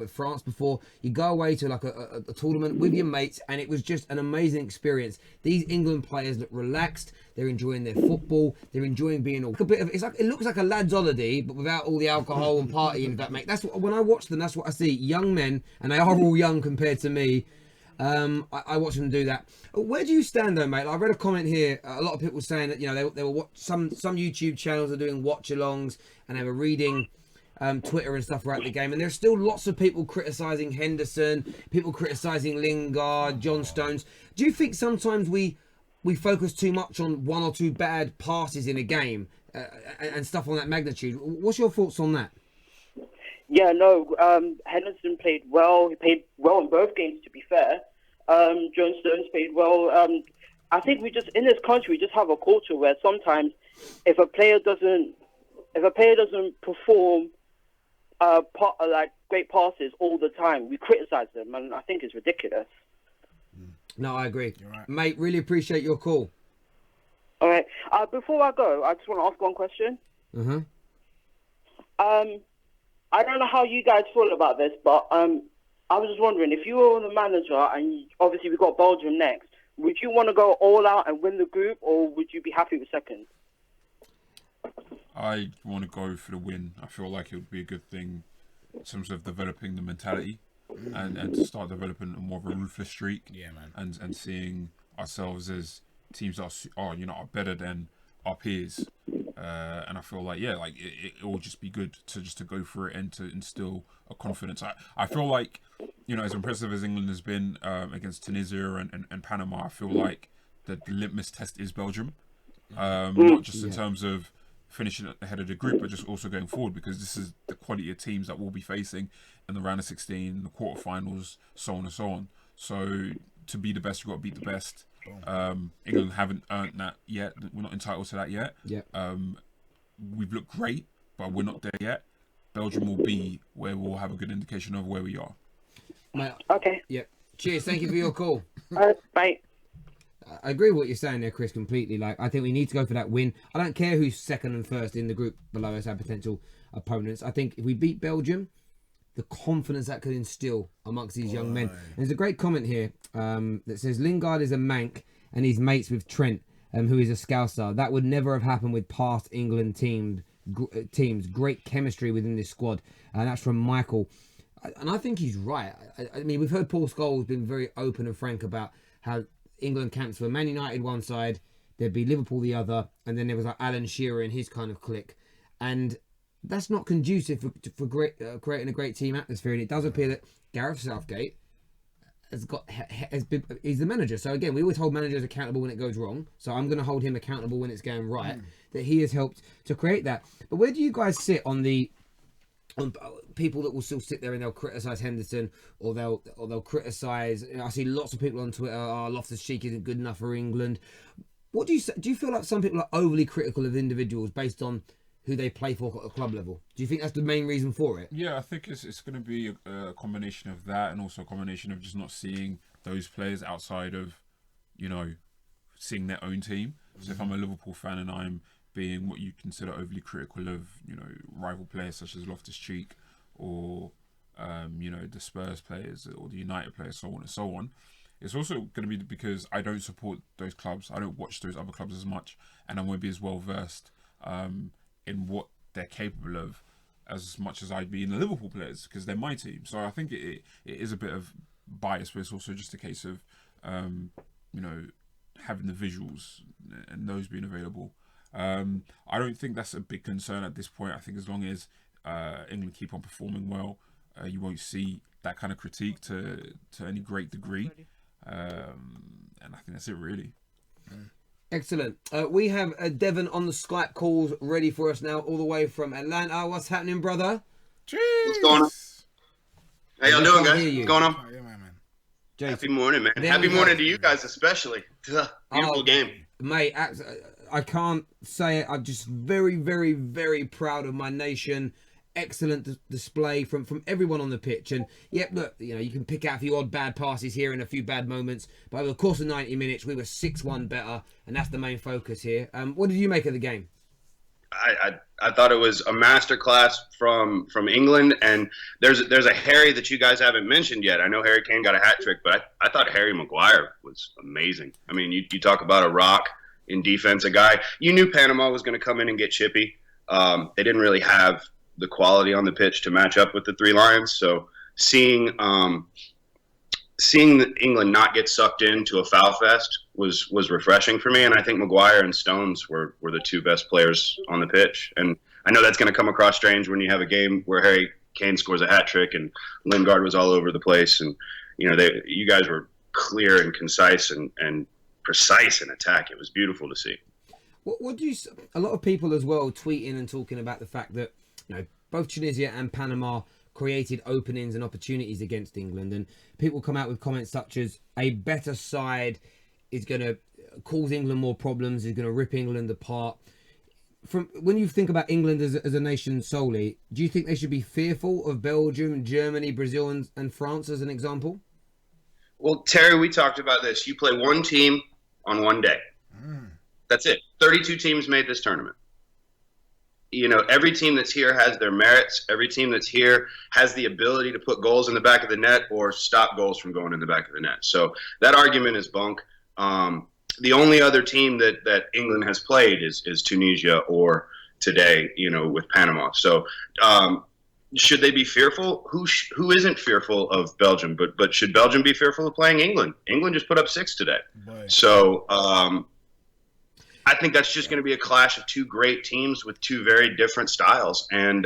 with France before. You go away to like a tournament with your mates, and it was just an amazing experience. These England players look relaxed. They're enjoying their football. They're enjoying being a bit of. It's like it looks like a lad's holiday, but without all the alcohol and partying. That's what, when I watch them. That's what I see. Young men, and they are all young compared to me. I watch them do that. Where do you stand though, mate? I read a comment here. A lot of people saying that they were some YouTube channels are doing watch-alongs and they were reading Twitter and stuff throughout the game, and there's still lots of people criticising Henderson, people criticising Lingard, John Stones. Do you think sometimes we focus too much on one or two bad passes in a game and stuff on that magnitude? What's your thoughts on that? Yeah, no, Henderson played well. He played well in both games, to be fair. John Stones played well. I think in this country, we just have a culture where sometimes if a player doesn't perform like great passes all the time, we criticize them, and I think it's ridiculous. No, I agree. You're right. Mate, really appreciate your call. All right. Before I go, I just want to ask one question. Mm-hmm. I don't know how you guys feel about this, but I was just wondering, if you were the manager, and obviously we've got Belgium next, would you want to go all out and win the group, or would you be happy with second? I want to go for the win. I feel like it would be a good thing in terms of developing the mentality and to start developing more of a ruthless streak. Yeah, man. And seeing ourselves as teams that are better than our peers. And I feel like it will just be good to go for it and to instill a confidence. I feel like, as impressive as England has been against Tunisia and Panama, I feel like the litmus test is Belgium. Not just in terms of finishing ahead of the group, but just also going forward, because this is the quality of teams that we'll be facing in the round of 16, the quarterfinals, so on and so on. So to be the best, you've got to beat the best. England haven't earned that yet. We're not entitled to that yet. Yeah. We've looked great, but we're not there yet. Belgium will be where we'll have a good indication of where we are. Mate, okay. Yeah. Cheers. Thank you for your call. Bye. I agree with what you're saying there, Chris, completely. Like, I think we need to go for that win. I don't care who's second and first in the group below us, our potential opponents. I think if we beat Belgium, the confidence that could instill amongst these young men. And there's a great comment here that says Lingard is a mank and he's mates with Trent, who is a Scouser. That would never have happened with past England teams. Great chemistry within this squad. And that's from Michael. And I think he's right. I mean, we've heard Paul Scholes been very open and frank about how England camps were Man United one side, there'd be Liverpool the other, and then there was like Alan Shearer and his kind of clique. And that's not conducive for creating a great team atmosphere. And it does appear that Gareth Southgate he's the manager. So again, we always hold managers accountable when it goes wrong. So I'm going to hold him accountable when it's going right. That he has helped to create that. But where do you guys sit on people that will still sit there and they'll criticise Henderson, or they'll criticise? I see lots of people on Twitter. Loftus-Cheek isn't good enough for England. What do you say? Do you feel like some people are overly critical of individuals based on who they play for at a club level? Do you think that's the main reason for it? Yeah, I think it's going to be a combination of that, and also a combination of just not seeing those players outside of, seeing their own team. So if I'm a Liverpool fan and I'm being what you consider overly critical of, rival players such as Loftus-Cheek or, the Spurs players or the United players, so on and so on, it's also going to be because I don't support those clubs. I don't watch those other clubs as much, and I won't be as well versed in what they're capable of as much as I'd be in the Liverpool players, because they're my team. So I think it is a bit of bias, but it's also just a case of, having the visuals and those being available. I don't think that's a big concern at this point. I think as long as England keep on performing well, you won't see that kind of critique to any great degree. And I think that's it, really. Excellent. We have Devon on the Skype calls ready for us now, all the way from Atlanta. What's happening, brother? Jeez. What's going on? How y'all doing, guys? What's going on? Oh, yeah, man. Jason. Happy morning, man. Happy morning to you guys, especially. Beautiful game. Mate, I can't say it. I'm just very, very, very proud of my nation. Excellent display from everyone on the pitch. And yeah, look, you can pick out a few odd bad passes here and a few bad moments, but over the course of 90 minutes, we were 6-1 better, and that's the main focus here. What did you make of the game? I thought it was a masterclass from England, and there's a Harry that you guys haven't mentioned yet. I know Harry Kane got a hat trick, but I thought Harry Maguire was amazing. I mean, you talk about a rock in defense, a guy you knew Panama was going to come in and get chippy. They didn't really have the quality on the pitch to match up with the Three Lions, so seeing England not get sucked into a foul fest was refreshing for me, and I think Maguire and Stones were the two best players on the pitch. And I know that's going to come across strange when you have a game where Harry Kane scores a hat trick and Lingard was all over the place, and you guys were clear and concise and precise in attack. It was beautiful to see. What do you? A lot of people as well tweeting and talking about the fact that both Tunisia and Panama created openings and opportunities against England, and people come out with comments such as a better side is going to cause England more problems, is going to rip England apart. From when you think about England as a nation solely, do you think they should be fearful of Belgium, Germany, Brazil, and France as an example? Well, Terry, we talked about this. You play one team on one day. That's it. 32 teams made this tournament. Every team that's here has their merits. Every team that's here has the ability to put goals in the back of the net or stop goals from going in the back of the net. So that argument is bunk. The only other team that England has played is Tunisia, or today, with Panama. So should they be fearful? Who isn't fearful of Belgium? But should Belgium be fearful of playing England? England just put up 6 today. Right. So I think that's just going to be a clash of two great teams with two very different styles, and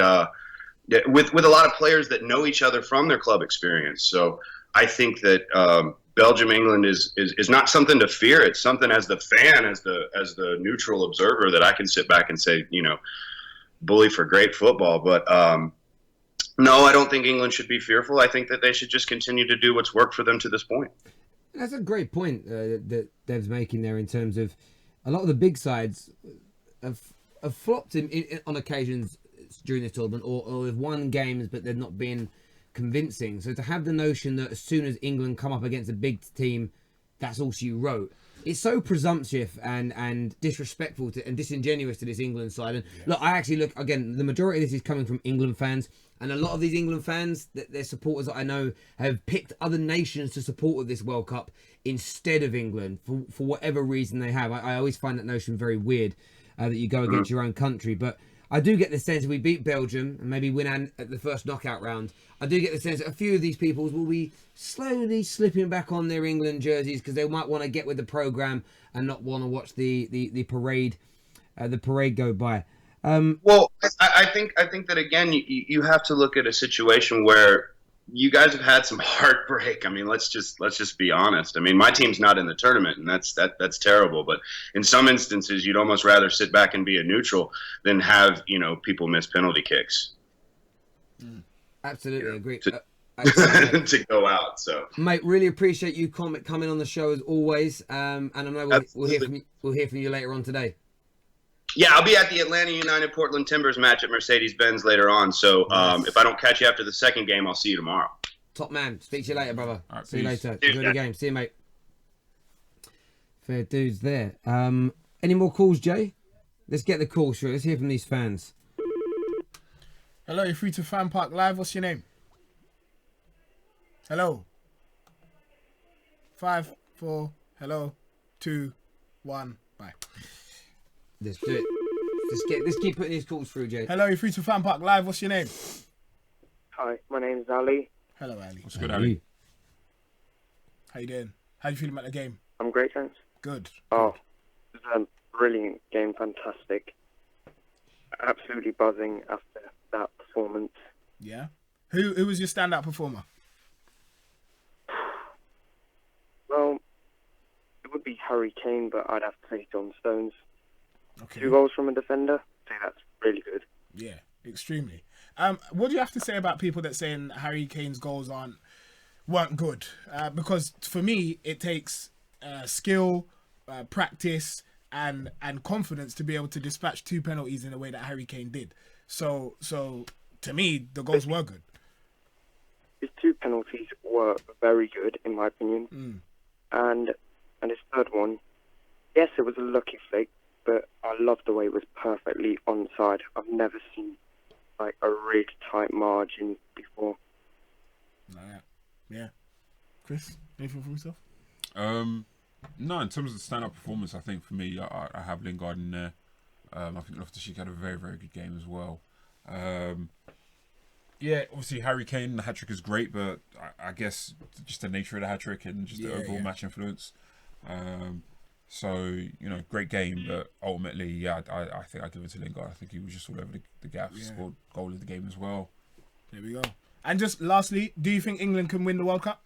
with a lot of players that know each other from their club experience. So I think that Belgium England is not something to fear. It's something as the fan, as the neutral observer, that I can sit back and say, bully for great football. But no, I don't think England should be fearful. I think that they should just continue to do what's worked for them to this point. That's a great point that Dev's making there, in terms of a lot of the big sides have flopped on occasions during this tournament, or have won games, but they've not been convincing. So to have the notion that as soon as England come up against a big team, that's all she wrote, it's so presumptuous and disrespectful and disingenuous to this England side. And look, again, the majority of this is coming from England fans, and a lot of these England fans, their supporters that I know, have picked other nations to support with this World Cup instead of England for whatever reason they have. I always find that notion very weird, that you go against your own country. But I do get the sense if we beat Belgium and maybe win at the first knockout round, I do get the sense that a few of these people will be slowly slipping back on their England jerseys, because they might want to get with the programme and not want to watch the parade go by. Well, I think that, again, you have to look at a situation where you guys have had some heartbreak. I mean, let's just be honest. I mean, my team's not in the tournament, and that's terrible. But in some instances, you'd almost rather sit back and be a neutral than have people miss penalty kicks. Absolutely agree. To go out. So, mate, really appreciate you coming on the show as always. And I know we'll hear from you later on today. Yeah, I'll be at the Atlanta United Portland Timbers match at Mercedes-Benz later on. So if I don't catch you after the second game, I'll see you tomorrow. Top man. Speak to you later, brother. Right, see you later. Cheers, Enjoy the game. See you, mate. Fair dudes there. Any more calls, Jay? Let's get the calls through. Let's hear from these fans. Hello, you're free to FanPark Live. What's your name? Hello. 5, 4, hello, 2, 1, bye. Let's do it. Let's keep putting these calls through, Jay. Hello, you're free to FanPark Live. What's your name? Hi, my name's Ali. Hello, Ali. What's good, Ali? How you doing? How you feeling about the game? I'm great, thanks. Good. Oh, it was a brilliant game, fantastic. Absolutely buzzing after that performance. Yeah. Who was your standout performer? Well, it would be Harry Kane, but I'd have to say John Stones. Okay. 2 goals from a defender. I think that's really good. Yeah, extremely. What do you have to say about people that saying Harry Kane's goals weren't good? Because for me, it takes skill, practice, and confidence to be able to dispatch 2 penalties in the way that Harry Kane did. So to me, the goals were good. His 2 penalties were very good, in my opinion. And his third one, yes, it was a lucky flick, but I love the way it was perfectly onside. I've never seen like a red tight margin before. Yeah. Chris, anything from yourself? No, in terms of the stand-up performance, I think for me, I have Lingard in there. I think Loftus-Cheek had a very, very good game as well. Yeah, obviously Harry Kane, the hat-trick is great, but I guess just the nature of the hat-trick and just the overall match influence. So, great game, but ultimately, I think I give it to Lingard. I think he was just all over the gap, scored goal of the game as well. There we go. And just lastly, do you think England can win the World Cup?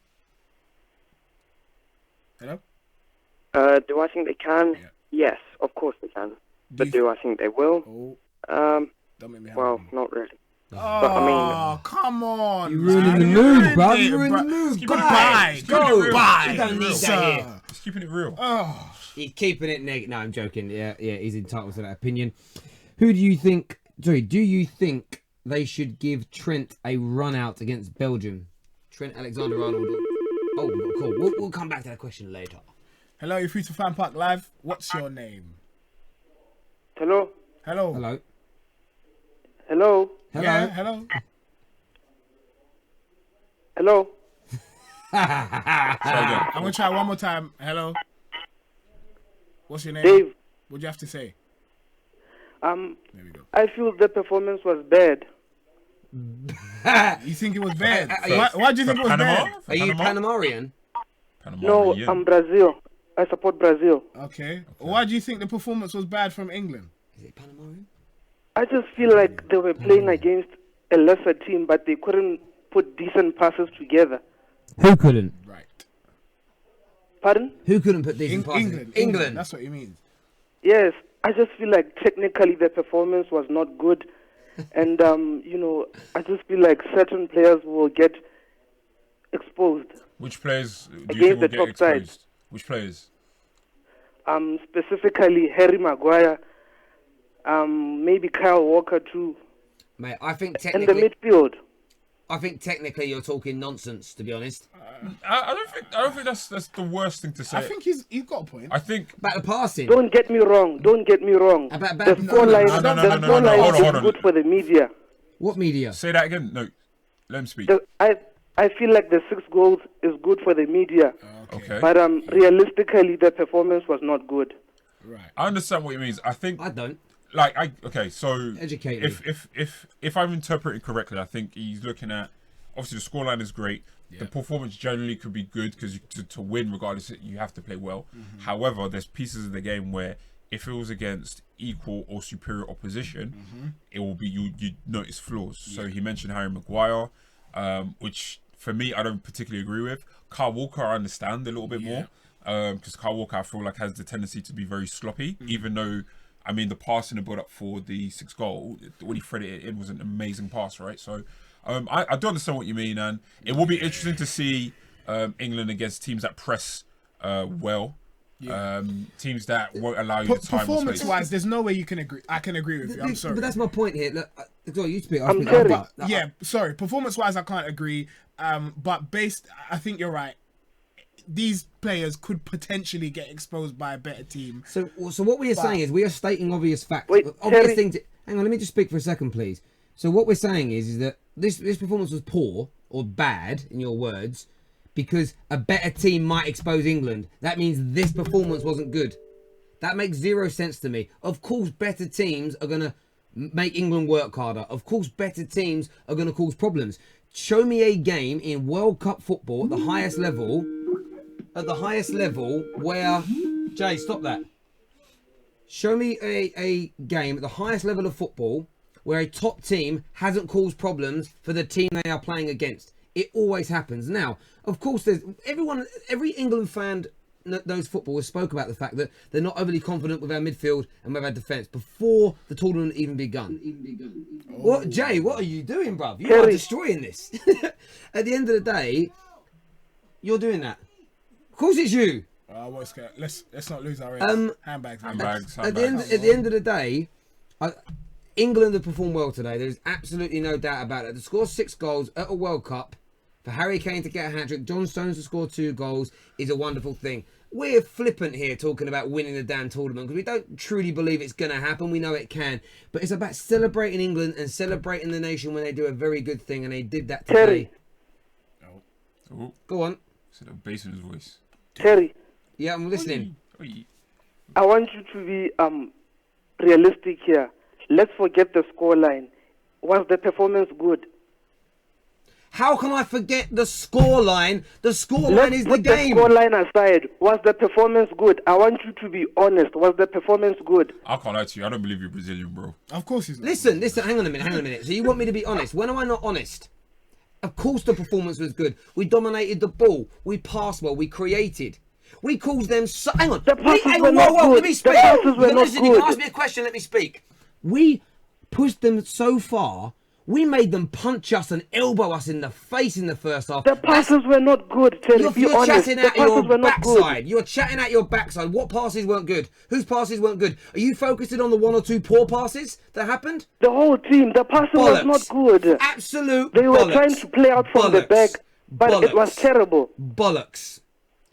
Hello? Do I think they can? Yeah. Yes, of course they can. But do I think they will? Don't make me well, not really. Oh, but, I mean, come on. You're ruining the mood, bro. You're ruining the mood. Bye. Go. Bye. You don't need that here. He's keeping it real. Oh. He's keeping it negative. No, I'm joking. Yeah, he's entitled to that opinion. Do you think they should give Trent a run out against Belgium? Trent Alexander-Arnold. Oh, cool. We'll come back to that question later. Hello, you're free to FanPark Live. What's your name? Hello? Hello. Hello. Hello? Hello. Yeah, hello. Hello? I'm going to try one more time. Hello. What's your name? Dave. What do you have to say? There we go. I feel the performance was bad. You think it was bad? Why do you think it was bad? Are you Panamarian? No, I'm Brazil. I support Brazil. Okay. Why do you think the performance was bad from England? Is it Panamarian? I just feel like they were playing against a lesser team, but they couldn't put decent passes together. Who couldn't? Right. Pardon? Who couldn't put decent passes? England. That's what you mean. Yes. I just feel like technically the performance was not good. And, I just feel like certain players will get exposed. Which players do you think will get exposed? Which players? Specifically Harry Maguire, maybe Kyle Walker too. Mate, I think technically... And the midfield. I think technically you're talking nonsense, to be honest. I don't think that's the worst thing to say. I think he's got a point. I think about the passing. Don't get me wrong. About the scoreline is good for the media. What media? Say that again. No, let him speak. I feel like the 6 goals is good for the media. Okay. But realistically, the performance was not good. Right. I understand what he means. I think I don't. So educate me. If I'm interpreting correctly, I think he's looking at, obviously the scoreline is great. Yeah. The performance generally could be good because to win, regardless, you have to play well. Mm-hmm. However, there's pieces of the game where if it was against equal or superior opposition, it will be you notice flaws. Yeah. So he mentioned Harry Maguire, which for me I don't particularly agree with. Kyle Walker I understand a little bit more because Kyle Walker I feel like has the tendency to be very sloppy, even though. I mean, the pass in the build-up for the 6th goal, when he threaded it in, was an amazing pass, right? So, I do understand what you mean, and it will be interesting to see England against teams that press well, teams that won't allow you the time. Performance-wise, there's no way you can agree. I can agree with you. I'm sorry, but that's my point here. Look, you speak. Sorry. Performance-wise, I can't agree. But I think you're right. These players could potentially get exposed by a better team. So what we are saying is we are stating obvious facts. Wait, obvious things. Hang on, let me just speak for a second, please. So what we're saying is that this performance was poor or bad, in your words, because a better team might expose England. That means this performance wasn't good. That makes zero sense to me. Of course, better teams are going to make England work harder. Of course, better teams are going to cause problems. Show me a game in World Cup football at the highest level... where... Jay, stop that. Show me a game at the highest level of football where a top team hasn't caused problems for the team they are playing against. It always happens. Now, of course, every England fan that knows football has spoke about the fact that they're not overly confident with our midfield and with our defence before the tournament even begun. What, Jay, what are you doing, bruv? You are destroying this. At the end of the day, you're doing that. Of course it's you. Let's not lose our edge. Handbags. At the end of the day, England have performed well today. There's absolutely no doubt about it. To score 6 goals at a World Cup For Harry Kane to get a hat-trick, John Stones to score 2 goals is a wonderful thing. We're flippant here talking about winning the damn tournament because we don't truly believe it's going to happen. We know it can. But it's about celebrating England and celebrating the nation when they do a very good thing, and they did that today. Terry. Oh, Go on. so the bass in his voice. Terry, Yeah, I'm listening. Oi. I want you to be realistic here. Let's forget the scoreline. Was the performance good? How can I forget the scoreline? The scoreline is the Let's put game. the scoreline aside. Was the performance good? I want you to be honest. Was the performance good? I can't lie to you. I don't believe you're Brazilian, bro. Of course he's not. Listen, hang on a minute. So you want me to be honest? When am I not honest? Of course the performance was good. We dominated the ball. We passed well. We created. We caused them... Hang on. The passes Hang were on, not whoa, good. let me speak. The passes were You not listen, you can good. ask me a question, let me speak. We pushed them so far... We made them punch us and elbow us in the face in the first half. The passes were not good, Terry. You're, Be you're honest. chatting The out your passes were not good. backside. You're chatting out your backside. What passes weren't good? Whose passes weren't good? Are you focusing on the 1 or 2 poor passes that happened? The whole team, the passing was not good. Absolute They were bollocks. trying to play out from the back, but it was Bollocks. terrible. Bollocks.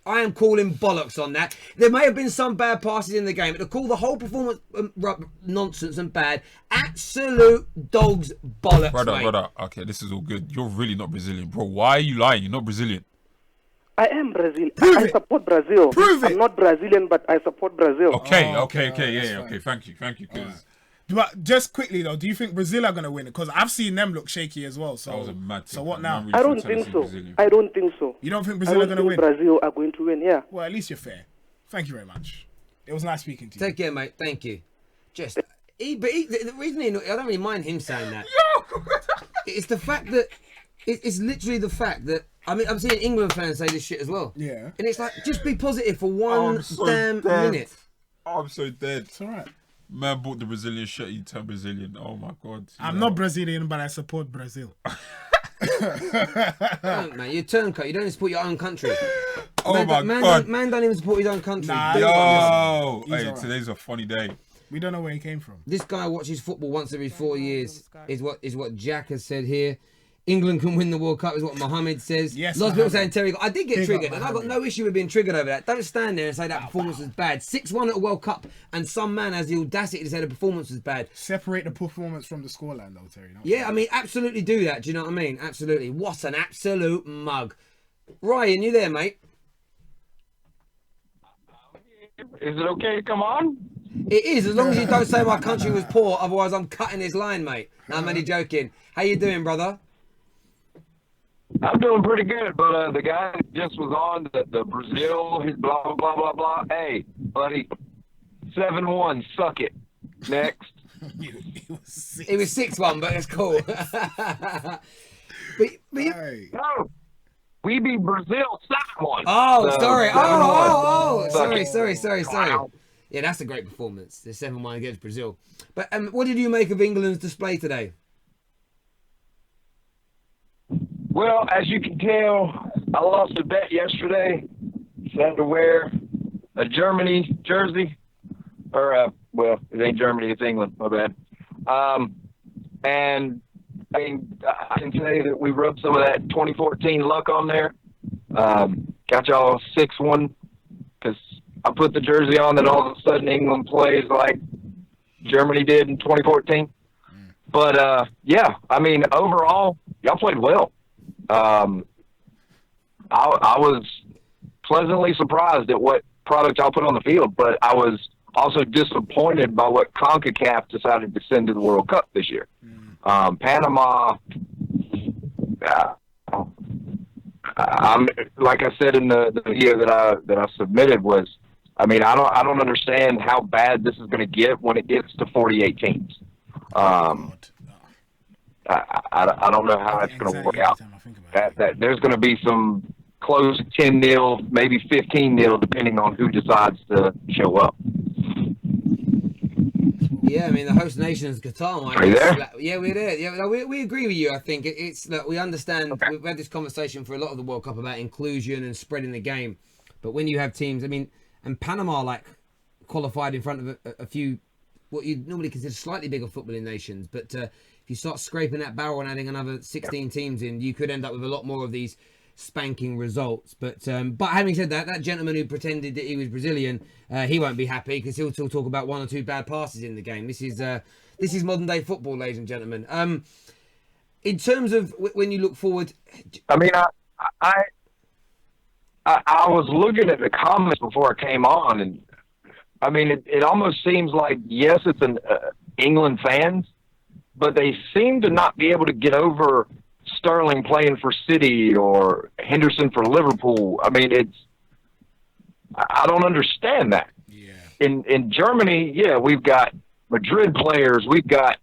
I am calling bollocks on that. There may have been some bad passes in the game, but to call the whole performance nonsense and bad, absolute dog's bollocks, mate. Brother. Okay, this is all good. You're really not Brazilian, bro. Why are you lying? You're not Brazilian. I am Brazil. Prove I it. support Brazil. Prove it. I'm not Brazilian, but I support Brazil. Okay, Oh, okay. that's Yeah, fine. okay. Thank you. Because But just quickly though, do you think Brazil are gonna win it? Because I've seen them look shaky as well. So, that was a mad so thing. what Man now? really I don't thought Tennessee think so. Brazilian. I don't think so. You don't think I Brazil are don't gonna think win? Brazil are going to win, yeah. Well, at least you're fair. Thank you very much. It was nice speaking to you. Take care, mate. Thank you. Just, the reason I don't really mind him saying that. It's the fact that it's literally the fact that I'm seeing England fans say this shit as well. Yeah. And it's like, just be positive for one damn minute. I'm so dead. It's alright. Man bought the Brazilian shirt. You turn Brazilian. Oh my god. I'm not Brazilian, but I support Brazil. Don't, man, you're a turncoat. You don't even support your own country. Oh man, my man god. Don't, man don't even support his own country. Nah, Do Yo, it. He's hey, alright. today's a funny day. We don't know where he came from. This guy watches football once every 4 years. Is what Jack has said here. England can win the World Cup is what Mohammed says. Yes, Lots of people Mohammed. saying Terry. I did get Big triggered, up, and I've got Mohammed. no issue with being triggered over that. Don't stand there and say that performance was bad. 6-1 at a World Cup, and some man has the audacity to say the performance was bad. Separate the performance from the scoreline, though, Terry. Don't Yeah, I mean, absolutely do that. Do you know what I mean? Absolutely. What an absolute mug. Ryan, you there, mate? Is it okay to come on? It is, as long as you don't say my country was poor, otherwise I'm cutting this line, mate. No, I'm only joking. How you doing, brother? I'm doing pretty good, but the guy that just was on the Brazil, his blah, blah, blah, blah, blah. Hey, buddy, 7-1, suck it. Next. It was 6-1, but it's cool. but you, Hey. No, we beat Brazil 7-1. oh, So, sorry. 7-1. Oh, Suck sorry. it. Wow. Yeah, that's a great performance. The 7-1 against Brazil. But what did you make of England's display today? Well, as you can tell, I lost a bet yesterday. So I had to wear a Germany jersey. Or, well, it ain't Germany, it's England. My bad. And I mean, I can say that we rubbed some of that 2014 luck on there. Got y'all 6-1 because I put the jersey on that all of a sudden England plays like Germany did in 2014. But, yeah, I mean, overall, y'all played well. I was pleasantly surprised at what product y'all put on the field, but I was also disappointed by what CONCACAF decided to send to the World Cup this year. Panama, I'm like I said in the video that I submitted was, I mean, I don't understand how bad this is going to get when it gets to 48 teams. I don't know how that's going to work out. That there's going to be some close 10-0, maybe 15-0, depending on who decides to show up. Yeah, I mean, the host nation is Qatar. Mike. Are you there? Yeah, we're there. Yeah, no, we agree with you. I think it's look, we understand. Okay. We've had this conversation for a lot of the World Cup about inclusion and spreading the game. But when you have teams, I mean, and Panama like qualified in front of a few what you'd normally consider slightly bigger footballing nations, but if you start scraping that barrel and adding another 16 teams in, you could end up with a lot more of these spanking results. But having said that, that gentleman who pretended that he was Brazilian, he won't be happy because he'll still talk about 1 or 2 bad passes in the game. This is modern day football, ladies and gentlemen. In terms of when you look forward, I mean, I was looking at the comments before I came on, and I mean, it almost seems like, yes, it's an England fans, but they seem to not be able to get over Sterling playing for City or Henderson for Liverpool. I mean, I don't understand that. Yeah. In Germany, yeah, we've got Madrid players, we've got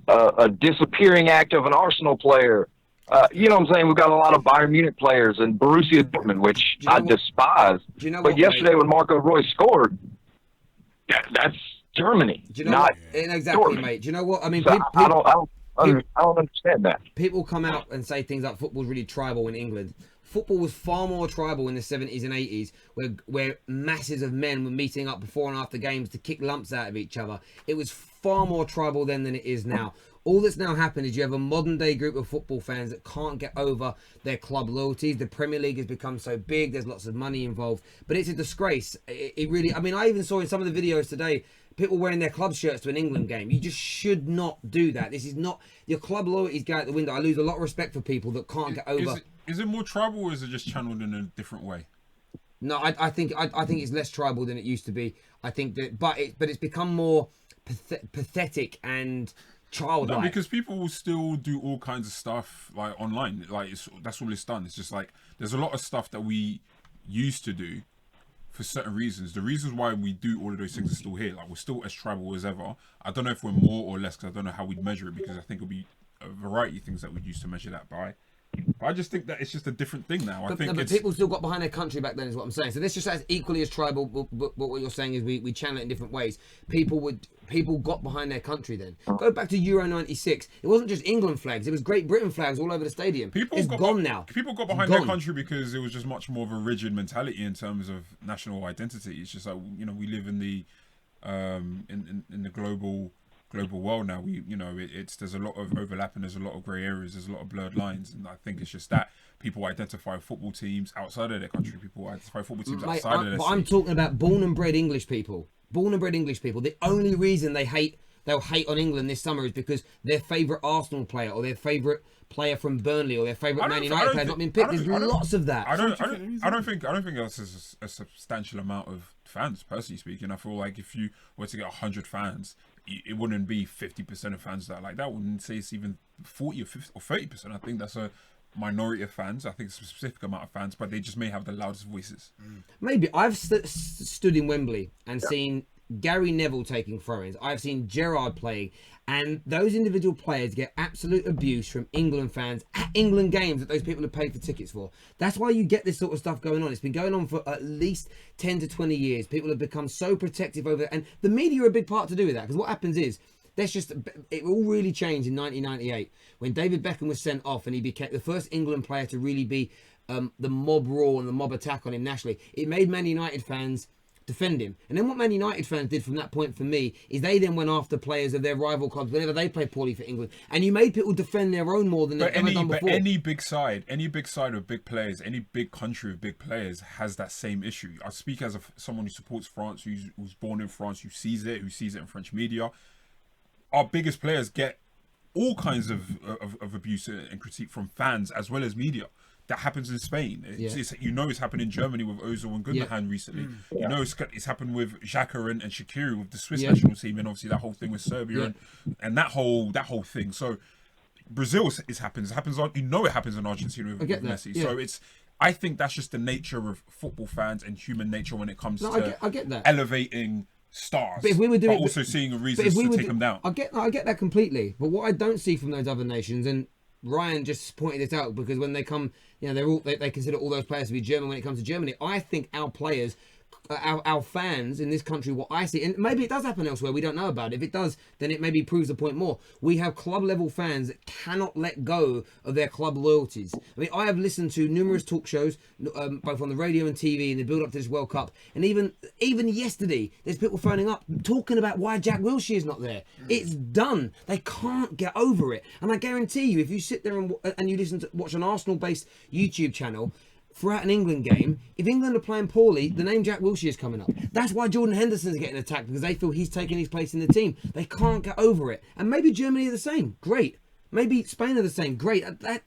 a disappearing act of an Arsenal player. You know what I'm saying? We've got a lot of Bayern Munich players and Borussia Dortmund, which I despise. But yesterday when Marco Reus scored, that's Germany, do you know not exactly, Dortmund. mate. Do you know what I mean? So I don't understand that. People come out and say things like football's really tribal in England. Football was far more tribal in the 70s and 80s, where masses of men were meeting up before and after games to kick lumps out of each other. It was far more tribal then than it is now. All that's now happened is you have a modern day group of football fans that can't get over their club loyalties. The Premier League has become so big, there's lots of money involved, but it's a disgrace. It really, I mean, I even saw in some of the videos today, people wearing their club shirts to an England game. You just should not do that. This is not, your club loyalties go out the window. I lose a lot of respect for people that can't get over. Is it more tribal, or is it just channeled in a different way? No, I think it's less tribal than it used to be. I think that, but it's become more pathetic and childlike. No, because people will still do all kinds of stuff like online. Like that's all it's done. It's just like there's a lot of stuff that we used to do for certain reasons. The reasons why we do all of those things are still here. Like we're still as tribal as ever. I don't know if we're more or less, because I don't know how we'd measure it, because I think it'll be a variety of things that we'd use to measure that by. But I just think that it's just a different thing now. But people still got behind their country back then, is what I'm saying. So this just as equally as tribal, but what you're saying is we channel it in different ways. People got behind their country then. Go back to Euro 96. It wasn't just England flags. It was Great Britain flags all over the stadium. It's gone now. People got behind their country because it was just much more of a rigid mentality in terms of national identity. It's just like, you know, we live in the in the global world now. There's a lot of overlap and there's a lot of grey areas, there's a lot of blurred lines, and I think it's just that people identify football teams outside of their country, people identify football teams outside of their city. I'm talking about born and bred English people. The only reason they'll hate on England this summer is because their favourite Arsenal player or their favourite player from Burnley or their favourite Man United player has not been picked. There's lots of that. I don't think that's a substantial amount of fans, personally speaking. I feel like if you were to get 100 fans, it wouldn't be 50% of fans that like that. I wouldn't say it's even 40 or 50 or 30%. I think that's a minority of fans. I think it's a specific amount of fans, but they just may have the loudest voices. Maybe. I've stood in Wembley and seen Gary Neville taking throw-ins. I've seen Gerrard playing, and those individual players get absolute abuse from England fans at England games that those people have paid for tickets for. That's why you get this sort of stuff going on. It's been going on for at least 10 to 20 years. People have become so protective over it, and the media are a big part to do with that, because what happens is, it all really changed in 1998 when David Beckham was sent off and he became the first England player to really be the mob roar and the mob attack on him nationally. It made Man United fans defend him. And then what Man United fans did from that point for me is they then went after players of their rival clubs whenever they played poorly for England. And you made people defend their own more than they've ever done before. But any big side of big players, any big country of big players has that same issue. I speak as someone who supports France, who's born in France, who sees it in French media. Our biggest players get all kinds of abuse and critique from fans as well as media. That happens in Spain. It's happened in Germany with Ozil and Gundogan recently. You know it's happened with Xhaka and Shaqiri with the Swiss national team, and obviously that whole thing with Serbia and that whole thing. So Brazil happens. It happens in Argentina with Messi. So I think that's just the nature of football fans and human nature when it comes to I get that. Elevating stars, but if we were doing, also seeing a reason to take them down. I get that completely. But what I don't see from those other nations, and Ryan just pointed this out, because when they come, they consider all those players to be German when it comes to Germany. I think our players our fans in this country, what I see, and maybe it does happen elsewhere, we don't know about it. If it does, then it maybe proves the point more. We have club level fans that cannot let go of their club loyalties. I mean, I have listened to numerous talk shows, both on the radio and TV, in the build up to this World Cup, and even yesterday, there's people phoning up talking about why Jack Wilshere's not there. It's done. They can't get over it, and I guarantee you, if you sit there and you watch an Arsenal-based YouTube channel throughout an England game, if England are playing poorly, the name Jack Wilshere is coming up. That's why Jordan Henderson's getting attacked, because they feel he's taking his place in the team. They can't get over it. And maybe Germany are the same. Great. Maybe Spain are the same. Great. That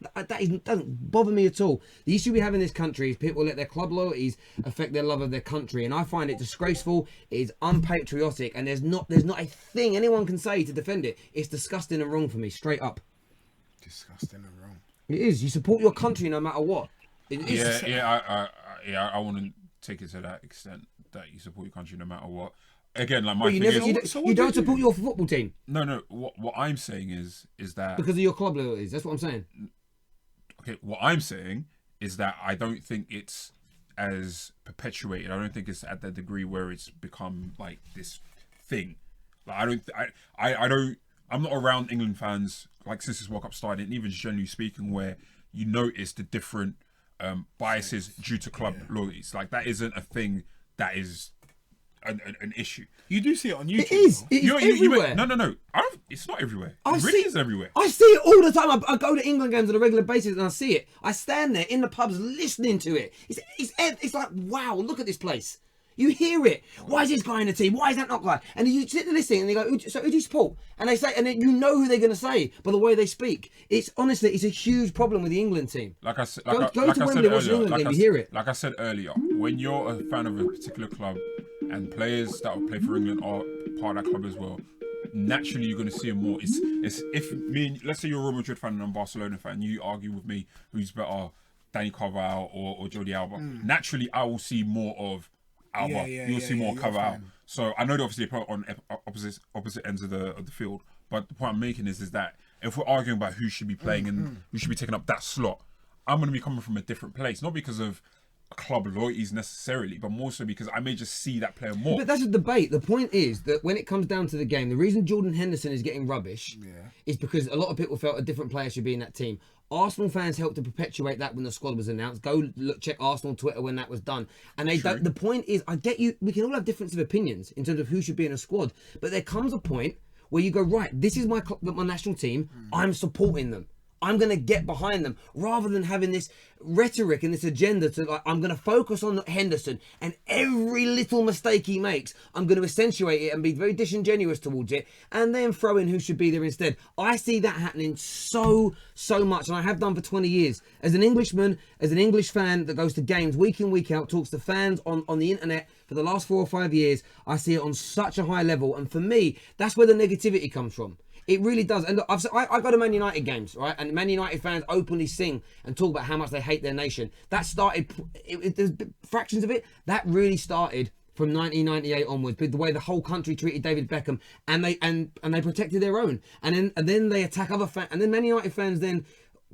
doesn't bother me at all. The issue we have in this country is people let their club loyalties affect their love of their country, and I find it disgraceful. It is unpatriotic, and there's not a thing anyone can say to defend it. It's disgusting and wrong for me, straight up. Disgusting and wrong. It is. You support your country no matter what. I want to take it to that extent that you support your country no matter what. Again, like my Well, thing you don't support your football team No. What I'm saying is that because of your club loyalties. That's what I'm saying. okay. What I'm saying is that I don't think it's as perpetuated. I don't think it's at that degree where it's become like this thing. Like I don't. I'm not around England fans like since this World Cup started, and even generally speaking, where you notice the different biases due to club loyalties. Like that isn't a thing that is an issue. You do see it on YouTube. It is. It is everywhere. No. It's not everywhere. It really is everywhere. I see it all the time. I go to England games on a regular basis and I see it. I stand there in the pubs listening to it. It's like, wow, look at this place. You hear it. Why is this guy in the team? Why is that not guy? And you sit there listening and they go, so who do you support? And they say, and then you know who they're going to say by the way they speak. It's honestly, it's a huge problem with the England team. Like I said, go to Wembley, watch an England game, you hear it. Like I said earlier, when you're a fan of a particular club and players that play for England are part of that club as well, naturally you're going to see them more. It's if let's say you're a Real Madrid fan and I'm a Barcelona fan, you argue with me who's better, Danny Carvajal or Jordi Alba. Naturally, I will see more of Alba. You'll see more Carvajal. So I know they obviously play on opposite ends of the field, but the point I'm making is that if we're arguing about who should be playing and who should be taking up that slot, I'm going to be coming from a different place, not because of club loyalties necessarily, but more so because I may just see that player more. But that's a debate. The point is that when it comes down to the game, the reason Jordan Henderson is getting rubbish is because a lot of people felt a different player should be in that team. Arsenal fans helped to perpetuate that when the squad was announced. Go check Arsenal Twitter when that was done. And they don't. The point is, I get you. We can all have difference of opinions in terms of who should be in a squad, but there comes a point where you go, right, this is my national team. I'm supporting them. I'm going to get behind them rather than having this rhetoric and this agenda to like, I'm going to focus on Henderson and every little mistake he makes, I'm going to accentuate it and be very disingenuous towards it and then throw in who should be there instead. I see that happening so much, and I have done for 20 years. As an Englishman, as an English fan that goes to games week in, week out, talks to fans on the internet for the last 4 or 5 years, I see it on such a high level. And for me, that's where the negativity comes from. It really does. And look, I go to Man United games, right? And Man United fans openly sing and talk about how much they hate their nation. That started, there's fractions of it, that really started from 1998 onwards, the way the whole country treated David Beckham, and they protected their own. And then they attack other fans. And then Man United fans then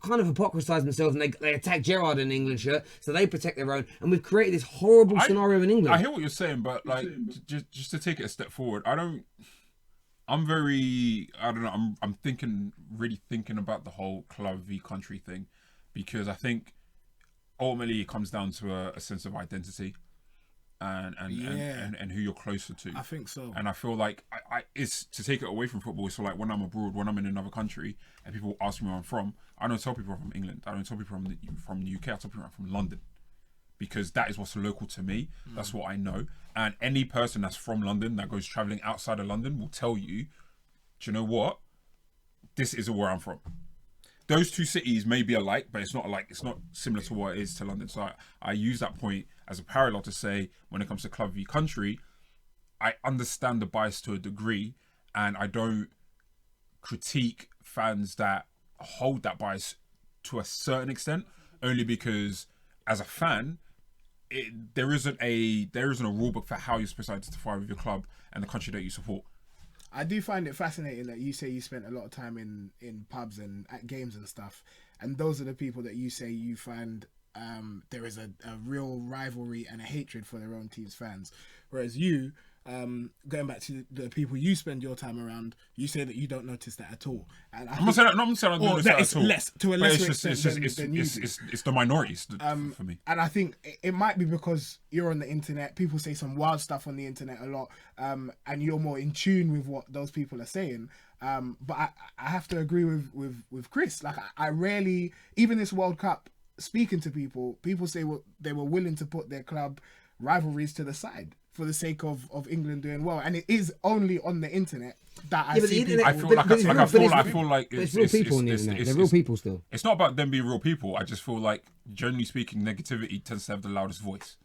kind of hypocrisize themselves and they attack Gerrard in an England shirt, so they protect their own. And we've created this horrible scenario in England. I hear what you're saying, but like, just to take it a step forward, I'm really thinking about the whole club v country thing, because I think ultimately it comes down to a sense of identity and who you're closer to. I think so. And I feel like it's to take it away from football. So like when I'm abroad, when I'm in another country and people ask me where I'm from, I don't tell people I'm from England. I don't tell people from the UK. I tell people I'm from London, because that is what's local to me. That's what I know. And any person that's from London that goes traveling outside of London will tell you, do you know what? This is where I'm from. Those two cities may be alike, but it's not alike. It's not similar to what it is to London. So I use that point as a parallel to say, when it comes to club v country, I understand the bias to a degree, and I don't critique fans that hold that bias to a certain extent, only because as a fan, there isn't a rule book for how you're supposed to identify with your club and the country that you support. I do find it fascinating that you say you spent a lot of time in pubs and at games and stuff, and those are the people that you say you find there is a real rivalry and a hatred for their own team's fans. Whereas you, going back to the people you spend your time around, you say that you don't notice that at all. And I'm not saying I don't notice that it's at all. less to a But lesser it's extent than you do. it's the minorities for me. And I think it might be because you're on the internet. People say some wild stuff on the internet a lot, and you're more in tune with what those people are saying. But I have to agree with Chris. Like I rarely, even this World Cup, speaking to people say they were willing to put their club rivalries to the side for the sake of England doing well, and it is only on the internet that I see people. I feel like it's real people on the internet. They're real people still. It's not about them being real people. I just feel like, generally speaking, negativity tends to have the loudest voice.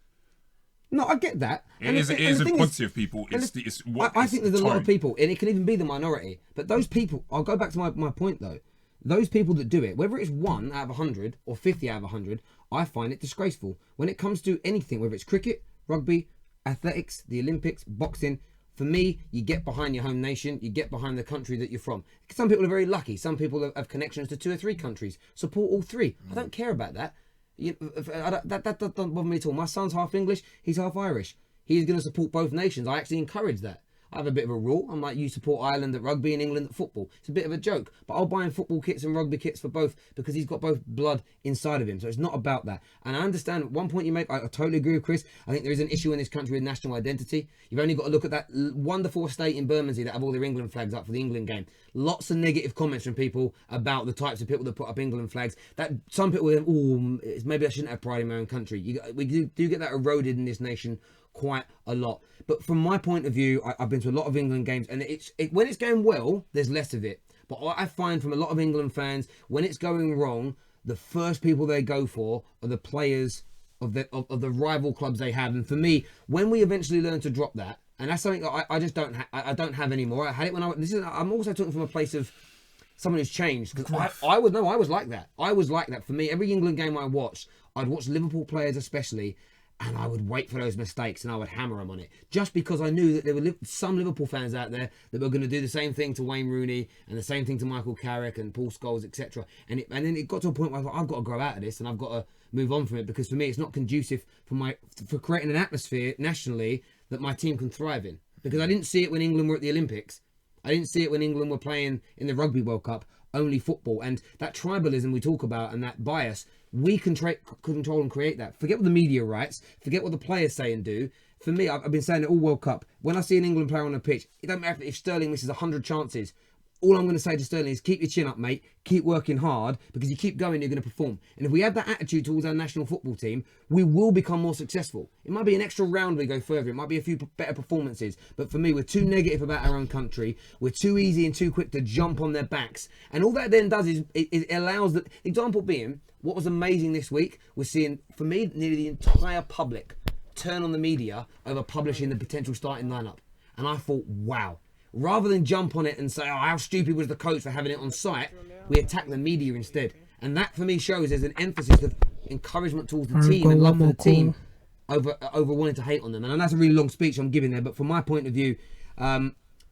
No, I get that. It is a quantity of people. I think there's a lot of people, and it can even be the minority. But those people, I'll go back to my point though. Those people that do it, whether it's 1 out of 100 or 50 out of 100, I find it disgraceful. When it comes to anything, whether it's cricket, rugby, athletics, the Olympics, boxing, for me, you get behind your home nation, you get behind the country that you're from. Some people are very lucky. Some people have connections to 2 or 3 countries. Support all 3. I don't care about that. That doesn't bother me at all. My son's half English, he's half Irish. He's going to support both nations. I actually encourage that. I have a bit of a rule. I'm like, you support Ireland at rugby and England at football. It's a bit of a joke. But I'll buy him football kits and rugby kits for both because he's got both blood inside of him. So it's not about that. And I understand one point you make. I totally agree with Chris. I think there is an issue in this country with national identity. You've only got to look at that wonderful estate in Bermondsey that have all their England flags up for the England game. Lots of negative comments from people about the types of people that put up England flags. That some people will, maybe I shouldn't have pride in my own country. We do get that eroded in this nation quite a lot. But from my point of view, I've been to a lot of England games, and when it's going well, there's less of it. But what I find from a lot of England fans, when it's going wrong, the first people they go for are the players of the rival clubs they have. And for me, when we eventually learn to drop that, and that's something that I just don't have anymore. I had it when I'm also talking from a place of someone who's changed, because I was like that. I was like that. For me, every England game I watched, I'd watch Liverpool players especially, and I would wait for those mistakes and I would hammer them on it. Just because I knew that there were some Liverpool fans out there that were going to do the same thing to Wayne Rooney and the same thing to Michael Carrick and Paul Scholes, etc. And then it got to a point where I thought, I've got to grow out of this and I've got to move on from it, because for me it's not conducive for creating an atmosphere nationally that my team can thrive in. Because I didn't see it when England were at the Olympics. I didn't see it when England were playing in the Rugby World Cup, only football. And that tribalism we talk about and that bias, we control and create that. Forget what the media writes. Forget what the players say and do. For me, I've been saying it all World Cup. When I see an England player on the pitch, it don't matter if Sterling misses 100 chances. All I'm going to say to Sterling is keep your chin up, mate. Keep working hard, because you keep going, you're going to perform. And if we have that attitude towards our national football team, we will become more successful. It might be an extra round we go further. It might be a few better performances. But for me, we're too negative about our own country. We're too easy and too quick to jump on their backs. And all that then does is it allows the example being, what was amazing this week was seeing, for me, nearly the entire public turn on the media over publishing the potential starting lineup. And I thought, wow. Rather than jump on it and say, oh, how stupid was the coach for having it on site, we attack the media instead. And that, for me, shows there's an emphasis of encouragement towards the team and love for the team over wanting to hate on them. And that's a really long speech I'm giving there, but from my point of view,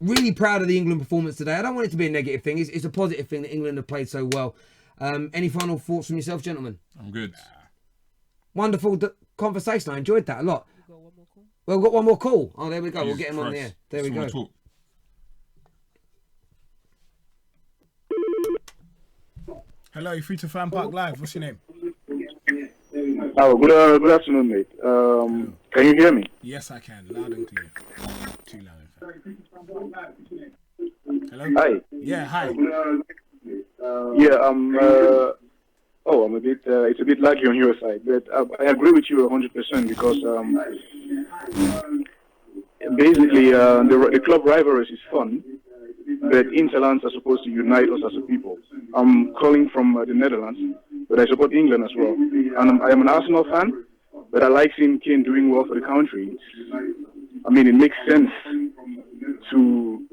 really proud of the England performance today. I don't want it to be a negative thing. It's a positive thing that England have played so well. Any final thoughts from yourself, gentlemen? I'm good. Wonderful conversation. I enjoyed that a lot. Well, we've got one more call. Oh, there we go. We'll get him on the air. There we go. Talk. Hello, you're free to FanPark Live. What's your name? Oh, good afternoon, mate. Can you hear me? Yes, I can. Loud and clear. Too loud, in fact. Hello? Hi. Yeah, hi. Yeah, I'm a bit, it's a bit laggy on your side, but I agree with you 100% because basically the club rivalries is fun, but interlands are supposed to unite us as a people. I'm calling from the Netherlands, but I support England as well. And I am an Arsenal fan, but I like seeing Kane doing well for the country. I mean, it makes sense to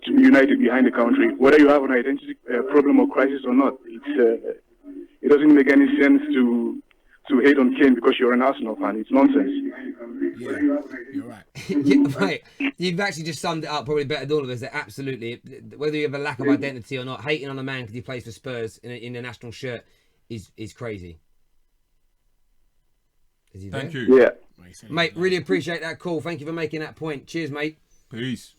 be united behind the country, whether you have an identity problem or crisis or not. It doesn't make any sense to hate on Kane because you're an Arsenal fan. It's nonsense. Yeah, you're right. Yeah, right. You've actually just summed it up probably better than all of us. That absolutely, whether you have a lack of identity or not, hating on a man because he plays for Spurs in a national shirt is crazy. Is he Thank there? you. Yeah. Mate, really appreciate that call. Thank you for making that point. Cheers, mate. Peace.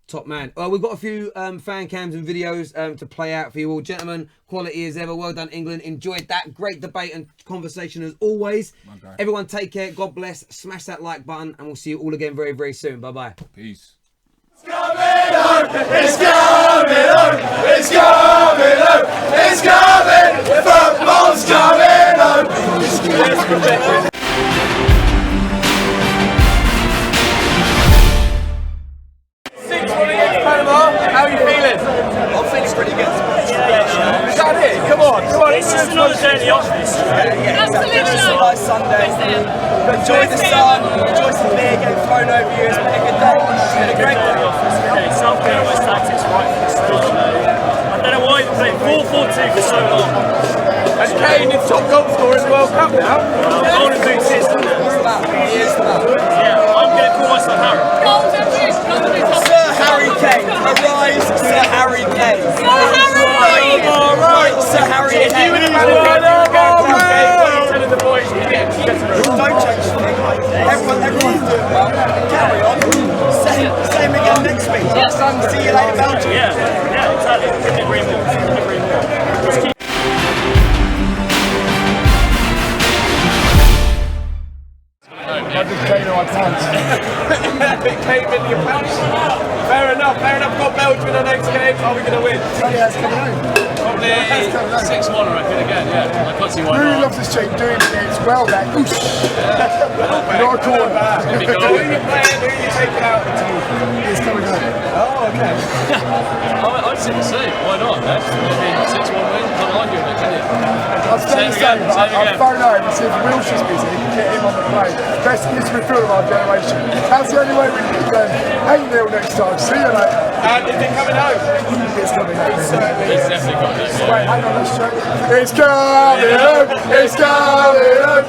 Top man. We've got a few fan cams and videos to play out for you all. Gentlemen, quality as ever. Well done, England. Enjoyed that. Great debate and conversation as always. Everyone take care. God bless. Smash that like button and we'll see you all again very, very soon. Bye-bye. Peace. It's coming on! It's coming on! It's coming on! It's coming! Football's coming on! 6-1 against Panama. How are you feeling? I'm feeling pretty good. Is that it? Come on. It's just another day in the office. Absolutely. It's a nice Sunday. Enjoy the sun, enjoy some beer, getting thrown over you. It's been a good day. It's been a great day. Okay, Southgate always tactics right from the start. I don't know why he played 4-4-2 for so long. And Kane is top goal scorer in the World Cup now. Golden Boots is. He is that. Yeah, I'm going to call myself Harry. Sir Harry Kane. Arise, Sir Harry Kane. Right, Sir Harry Kane. You and his brother, telling the boys to get Don't change the thing. Everyone's doing well. Carry on. Same again next week. See you later, Belgium. Yeah, exactly. Couldn't agree more. Just keep I just came to my pants. It came in your pants. Fair enough. Got Belgium in the next game. Are we going to win? Yeah, it's coming home. probably 6-1, I reckon, again, yeah. I can't see why Really not. loves this team doing it well there. Oosh. Not a corner. Who are you playing? Who are you taking out the team? It's coming home. Oh, okay. I'd say the same. Why not? That's 6-1 win. Can't argue with it, can you? I'll stay the same, but I'll phone home and see if Wilshire's busy. Get him on the plane. Best midfielder of our generation. That's the only way we can play. 8-0 next time. See you later. And is it coming home? It's coming home. It's definitely got this. Wait, hang on, let's check. It's coming home. It's coming home.